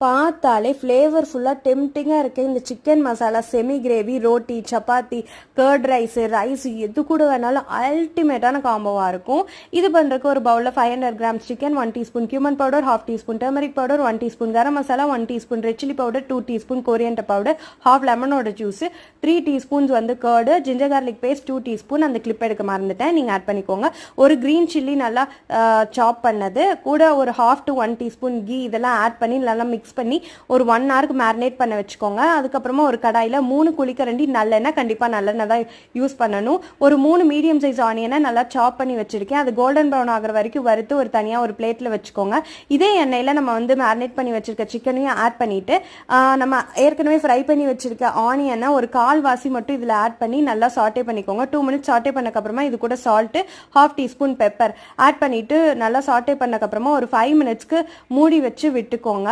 பார்த்தாலே ஃப்ளேவர்ஃபுல்லாக டெம்டிங்காக இருக்குது. இந்த சிக்கன் மசாலா, செமி கிரேவி, ரோட்டி, சப்பாத்தி, கர்ட் ரைஸ் எது கூட வேணாலும் அல்டிமேட்டான காம்போவாக இருக்கும். இது பண்ணுறதுக்கு ஒரு பவுலில் 500 grams chicken, 1 teaspoon cumin powder, 1/2 teaspoon turmeric powder, 1 teaspoon garam masala, 1 teaspoon red chilli powder, 2 teaspoon coriander powder, 1/2 லெமனோட juice, 3 teaspoons curd, ginger garlic paste 2 teaspoon, அந்த கிளிப் எடுக்க மறந்துட்டேன், நீங்கள் ஆட் பண்ணிக்கோங்க. ஒரு க்ரீன் சில்லி நல்லா சாப் பண்ணது கூட ஒரு 1/2 to 1 டீஸ்பூன் கீ இதெல்லாம் ஆட் பண்ணி நல்லா மிக்ஸ் பண்ணி ஒரு 1 ஹவருக்கு மேரினேட் பண்ண வச்சுக்கோங்க. அதுக்கப்புறமா ஒரு கடாயில் 3 குழிக்கரண்டி நல்லெண்ணெய், கண்டிப்பாக நல்லெண்ணெய் தான் யூஸ் பண்ணணும். ஒரு 3 மீடியம் சைஸ் ஆனியனை நல்லா சாப் பண்ணி வச்சுருக்கேன். அது கோல்டன் ப்ரௌன் ஆகிற வரைக்கும் வறுத்து ஒரு தனியாக ஒரு பிளேட்டில் வச்சுக்கோங்க. இதே எண்ணெயில் நம்ம மேரினேட் பண்ணி வச்சுருக்க சிக்கனையும் ஆட் பண்ணிவிட்டு நம்ம ஏற்கனவே ஃப்ரை பண்ணி வச்சுருக்க ஆனியனை ஒரு 1/4 வாசி மட்டும் இதில் ஆட் பண்ணி நல்லா சாட்டே பண்ணிக்கோங்க. 2 மினிட்ஸ் சாட்டே பண்ணக்கப்புறமா இது கூட சால்ட்டு, 1/2 டீஸ்பூன் பெப்பர் ஆட் பண்ணிவிட்டு நல்லா சாட்டே பண்ணக்கப்புறமா ஒரு 5 மினிட்ஸ்க்கு மூடி வச்சு விட்டுக்கோங்க.